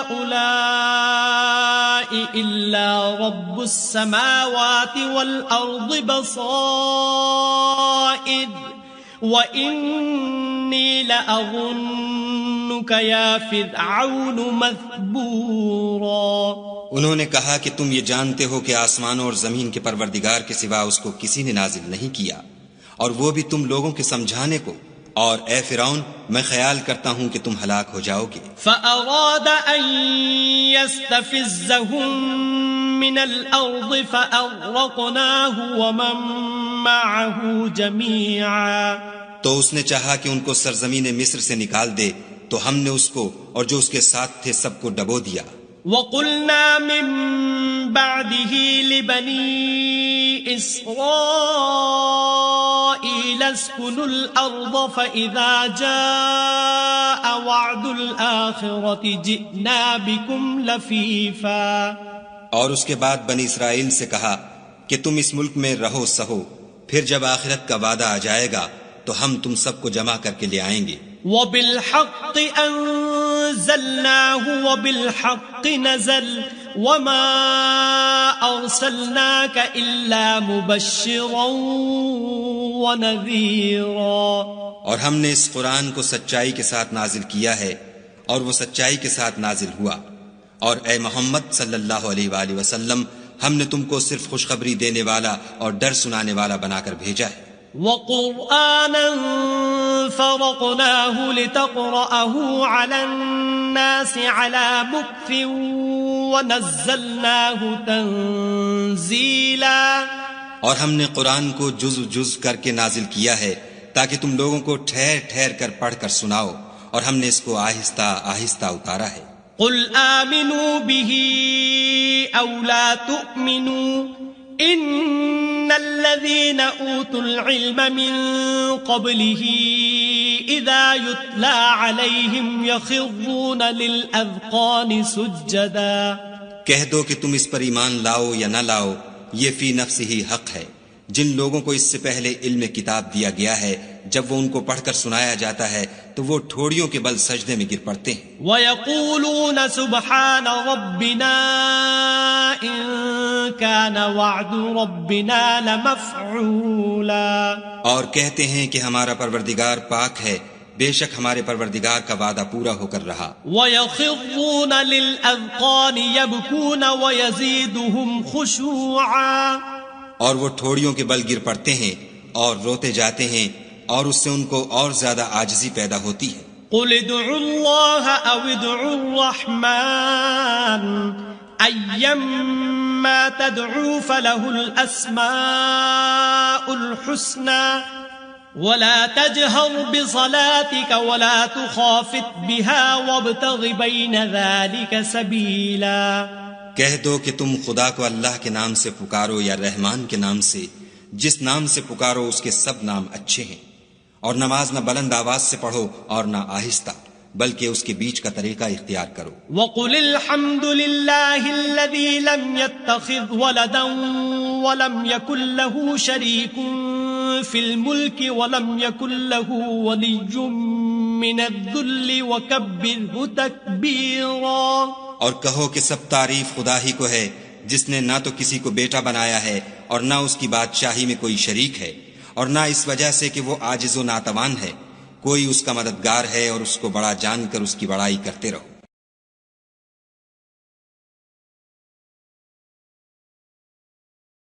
هؤلاء إلا رب السماوات والأرض بصائر وإني لأظنك يا فرعون مثبورا۔ انہوں نے کہا کہ تم یہ جانتے ہو کہ آسمانوں اور زمین کے پروردگار کے سوا اس کو کسی نے نازل نہیں کیا، اور وہ بھی تم لوگوں کے سمجھانے کو، اور اے فرعون میں خیال کرتا ہوں کہ تم ہلاک ہو جاؤ گے۔ فأراد أن يستفزهم من الأرض فأغرقناه ومن معه جميعا۔ تو اس نے چاہا کہ ان کو سرزمین مصر سے نکال دے تو ہم نے اس کو اور جو اس کے ساتھ تھے سب کو ڈبو دیا۔ وَقُلْنَا مِن بَعْدِهِ لِبَنِي إِسْرَائِيلَ اسْكُنُوا الْأَرْضَ فَإِذَا جَاءَ وَعْدُ الْآخِرَةِ جِئْنَا بِكُمْ لَفِيفًا۔ اور اس کے بعد بنی اسرائیل سے کہا کہ تم اس ملک میں رہو سہو، پھر جب آخرت کا وعدہ آ جائے گا تو ہم تم سب کو جمع کر کے لے آئیں گے۔ وَبِالْحَقِّ أنزلناه وبالحق نزل وما أرسلناك إلا مبشرا ونذيرا. اور ہم نے اس قرآن کو سچائی کے ساتھ نازل کیا ہے اور وہ سچائی کے ساتھ نازل ہوا، اور اے محمد صلی اللہ علیہ وآلہ وسلم ہم نے تم کو صرف خوشخبری دینے والا اور ڈر سنانے والا بنا کر بھیجا ہے. وقرآنا فرقناه لتقرأه على الناس على مكث ونزلناه تنزيلا. اور ہم نے قرآن کو جز جز کر کے نازل کیا ہے تاکہ تم لوگوں کو ٹھہر ٹھہر کر پڑھ کر سناؤ، اور ہم نے اس کو آہستہ آہستہ اتارا ہے. قل آمنوا به أو لا تؤمنوا إن الذين أوتوا العلم من قبله إذا يتلى عليهم يخرون للأذقان سجدا. کہہ دو کہ تم اس پر ایمان لاؤ یا نہ لاؤ، یہ فی نفس ہی حق ہے. جن لوگوں کو اس سے پہلے علم کتاب دیا گیا ہے، جب وہ ان کو پڑھ کر سنایا جاتا ہے تو وہ ٹھوڑیوں کے بل سجدے میں گر پڑتے ہیں. وَيَقُولُونَ سُبْحَانَ رَبِّنَا إِن كَانَ وَعْدُ رَبِّنَا لَمَفْعُولًا. اور کہتے ہیں کہ ہمارا پروردگار پاک ہے، بے شک ہمارے پروردگار کا وعدہ پورا ہو کر رہا. وَيَخِرُّونَ لِلْأَذْقَانِ يَبْكُونَ وَيَزِيدُهُمْ خُشُوعًا. اور وہ ٹھوڑیوں کے بل گر پڑتے ہیں اور روتے جاتے ہیں، اور اس سے ان کو اور زیادہ عاجزی پیدا ہوتی ہے. قل ادعوا الله أو ادعوا الرحمن أيما تدعوا فله الأسماء الحسنى ولا تجهر بصلاتك ولا تخافت بها وابتغ بين ذلك سبيلا. کہہ دو کہ تم خدا کو اللہ کے نام سے پکارو یا رحمان کے نام سے، جس نام سے پکارو اس کے سب نام اچھے ہیں، اور نماز نہ بلند آواز سے پڑھو اور نہ آہستہ، بلکہ اس کے بیچ کا طریقہ اختیار کرو. وَقُلِ الْحَمْدُ لِلَّهِ الَّذِي لَمْ يَتَّخِذْ وَلَدًا وَلَمْ يَكُنْ لَهُ شَرِيكٌ فِي الْمُلْكِ وَلَمْ يَكُنْ لَهُ وَلِيٌّ مِّنَ الذُّلِّ وَكَبِّرْهُ تَكْبِيرًا. اور کہو کہ سب تعریف خدا ہی کو ہے، جس نے نہ تو کسی کو بیٹا بنایا ہے اور نہ اس کی بادشاہی میں کوئی شریک ہے، اور نہ اس وجہ سے کہ وہ عاجز و ناتوان ہے. کوئی اس کا مددگار ہے، اور اس کو بڑا جان کر اس کی بڑائی کرتے رہو.